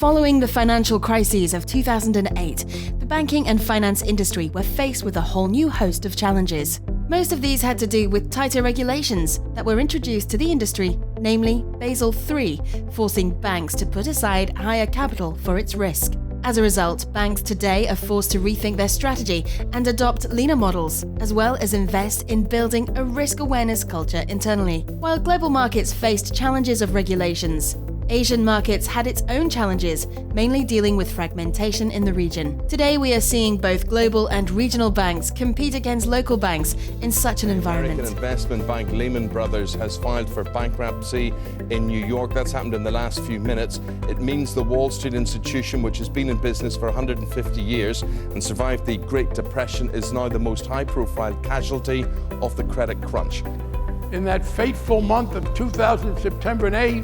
Following the financial crises of 2008, the banking and finance industry were faced with a whole new host of challenges. Most of these had to do with tighter regulations that were introduced to the industry, namely Basel III, forcing banks to put aside higher capital for its risk. As a result, banks today are forced to rethink their strategy and adopt leaner models, as well as invest in building a risk awareness culture internally. While global markets faced challenges of regulations, Asian markets had its own challenges, mainly dealing with fragmentation in the region. Today, we are seeing both global and regional banks compete against local banks in such an environment. American investment bank Lehman Brothers has filed for bankruptcy in New York. That's happened in the last few minutes. It means the Wall Street institution, which has been in business for 150 years and survived the Great Depression, is now the most high-profile casualty of the credit crunch. In that fateful month of 2000, September 8,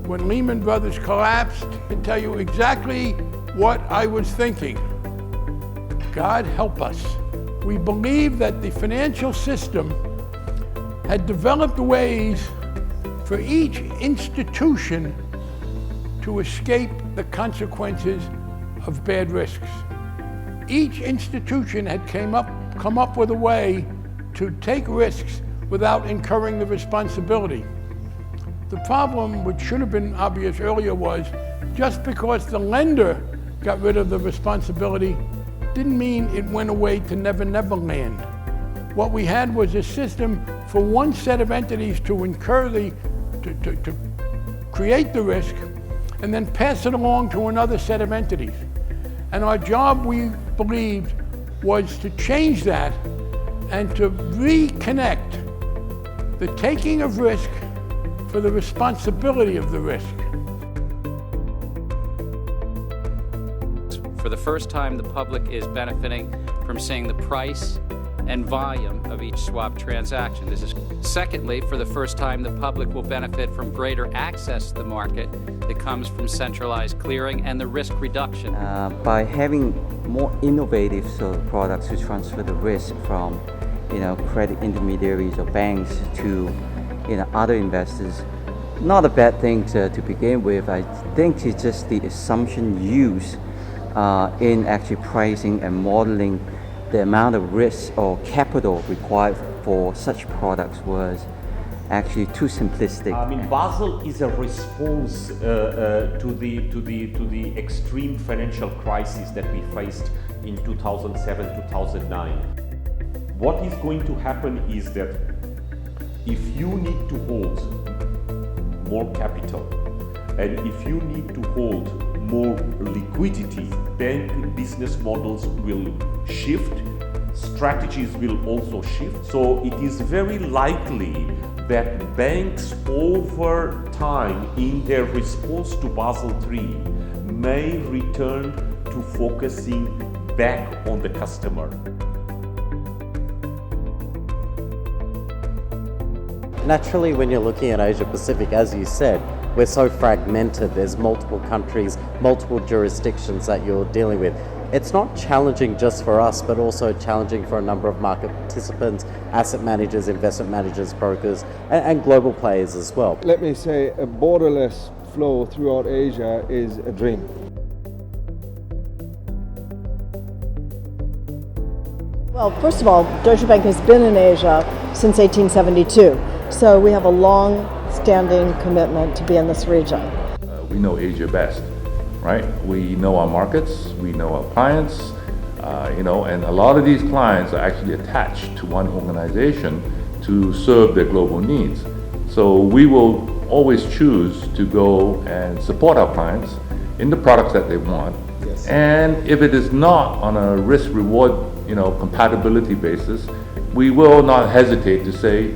when Lehman Brothers collapsed, I can tell you exactly what I was thinking. God help us. We believed that the financial system had developed ways for each institution to escape the consequences of bad risks. Each institution had come up with a way to take risks without incurring the responsibility. The problem, which should have been obvious earlier, was just because the lender got rid of the responsibility didn't mean it went away to Never Never Land. What we had was a system for one set of entities to incur to create the risk and then pass it along to another set of entities. And our job, we believed, was to change that and to reconnect the taking of risk for the responsibility of the risk. For the first time, the public is benefiting from seeing the price and volume of each swap transaction. Secondly, for the first time, the public will benefit from greater access to the market that comes from centralized clearing and the risk reduction. By having more innovative products to transfer the risk from credit intermediaries or banks to other investors, not a bad thing to begin with. I think it's just the assumption used in actually pricing and modeling the amount of risk or capital required for such products was actually too simplistic. I mean, Basel is a response to the extreme financial crisis that we faced in 2007-2009. What is going to happen is that if you need to hold more capital and if you need to hold more liquidity, bank business models will shift, strategies will also shift. So it is very likely that banks over time in their response to Basel III may return to focusing back on the customer. Naturally, when you're looking at Asia Pacific, as you said, we're so fragmented. There's multiple countries, multiple jurisdictions that you're dealing with. It's not challenging just for us, but also challenging for a number of market participants, asset managers, investment managers, brokers, and global players as well. Let me say a borderless flow throughout Asia is a dream. Well, first of all, Deutsche Bank has been in Asia since 1872. So we have a long-standing commitment to be in this region. We know Asia best, right? We know our markets, we know our clients, and a lot of these clients are actually attached to one organization to serve their global needs. So we will always choose to go and support our clients in the products that they want. Yes. And if it is not on a risk-reward, compatibility basis, we will not hesitate to say,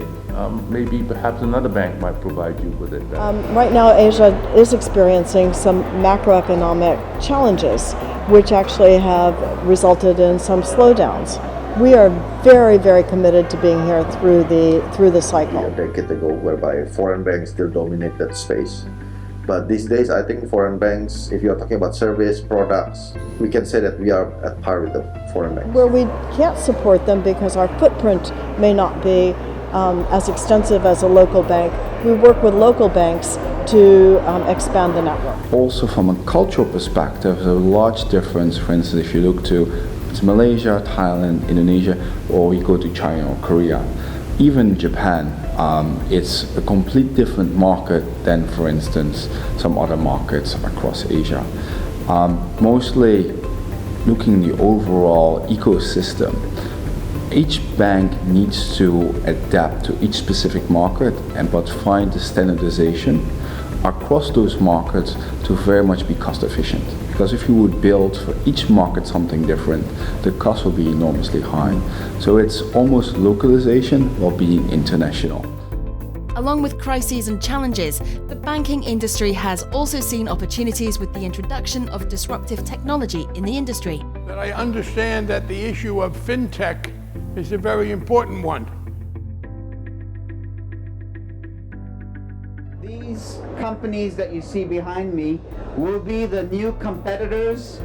maybe perhaps another bank might provide you with it. Right now, Asia is experiencing some macroeconomic challenges, which actually have resulted in some slowdowns. We are very, very committed to being here through the cycle. A decade ago, whereby foreign banks still dominate that space. But these days, I think foreign banks, if you're talking about service, products, we can say that we are at par with the foreign banks. Where we can't support them because our footprint may not be as extensive as a local bank, we work with local banks to expand the network. Also from a cultural perspective, there's a large difference. For instance, if you look to Malaysia, Thailand, Indonesia, or you go to China or Korea, even Japan, it's a complete different market than, for instance, some other markets across Asia. Mostly looking at the overall ecosystem, each bank needs to adapt to each specific market but find the standardization across those markets to very much be cost efficient. Because if you would build for each market something different, the cost will be enormously high. So it's almost localization while being international. Along with crises and challenges, the banking industry has also seen opportunities with the introduction of disruptive technology in the industry. That I understand that the issue of fintech is a very important one. These companies that you see behind me will be the new competitors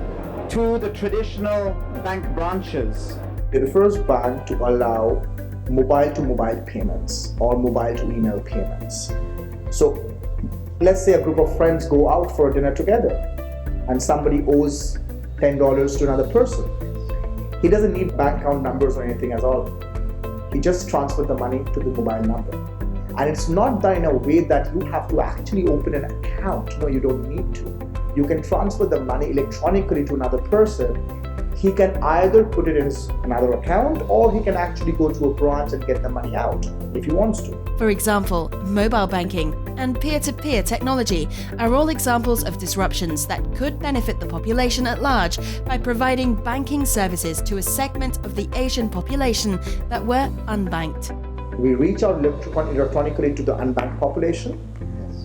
to the traditional bank branches. They're the first bank to allow mobile-to-mobile payments or mobile-to-email payments. So let's say a group of friends go out for dinner together and somebody owes $10 to another person. He doesn't need bank account numbers or anything at all. He just transfers the money to the mobile number. And it's not done in a way that you have to actually open an account. No, you don't need to. You can transfer the money electronically to another person. He can either put it in another account or he can actually go to a branch and get the money out if he wants to. For example, mobile banking and peer-to-peer technology are all examples of disruptions that could benefit the population at large by providing banking services to a segment of the Asian population that were unbanked. We reach out electronically to the unbanked population.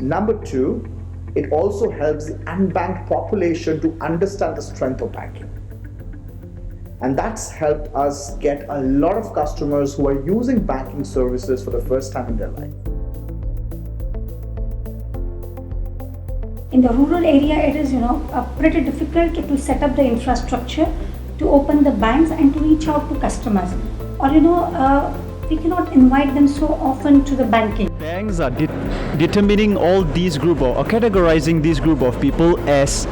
Number two, it also helps the unbanked population to understand the strength of banking. And that's helped us get a lot of customers who are using banking services for the first time in their life. In the rural area, it is pretty difficult to set up the infrastructure, to open the banks and to reach out to customers. Or we cannot invite them so often to the banking. Banks are determining all these group or categorizing these group of people as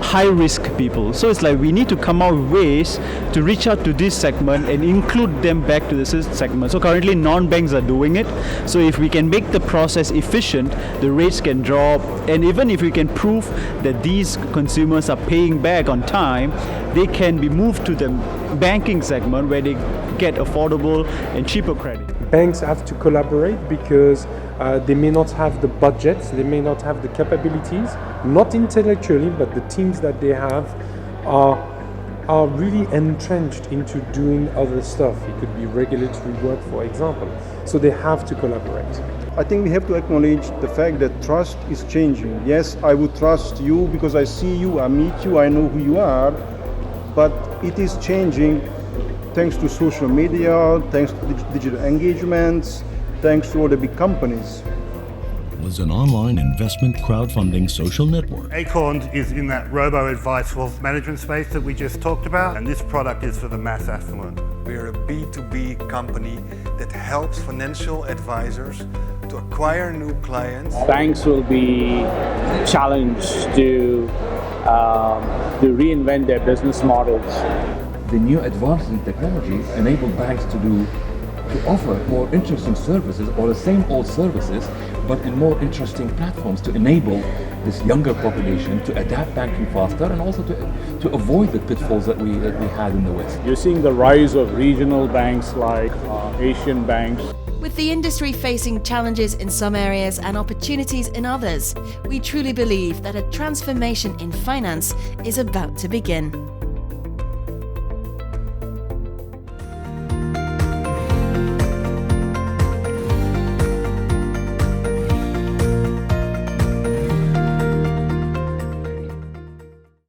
high-risk people. So it's like we need to come out with ways to reach out to this segment and include them back to this segment. So currently non-banks are doing it. So if we can make the process efficient, the rates can drop. And even if we can prove that these consumers are paying back on time, they can be moved to the banking segment where they get affordable and cheaper credit. Banks have to collaborate because they may not have the budgets, they may not have the capabilities, not intellectually, but the teams that they have are really entrenched into doing other stuff. It could be regulatory work, for example. So they have to collaborate. I think we have to acknowledge the fact that trust is changing. Yes, I would trust you because I see you, I meet you, I know who you are, but it is changing thanks to social media, thanks to digital engagements, thanks to all the big companies. Was an online investment crowdfunding social network. Acorns is in that robo-advice wealth management space that we just talked about, and this product is for the mass affluent. We are a B2B company that helps financial advisors to acquire new clients. Banks will be challenged to reinvent their business models. The new advances in technology enable banks to offer more interesting services or the same old services, but in more interesting platforms to enable this younger population to adapt banking faster and also to avoid the pitfalls that we had in the West. You're seeing the rise of regional banks like Asian banks. With the industry facing challenges in some areas and opportunities in others, we truly believe that a transformation in finance is about to begin.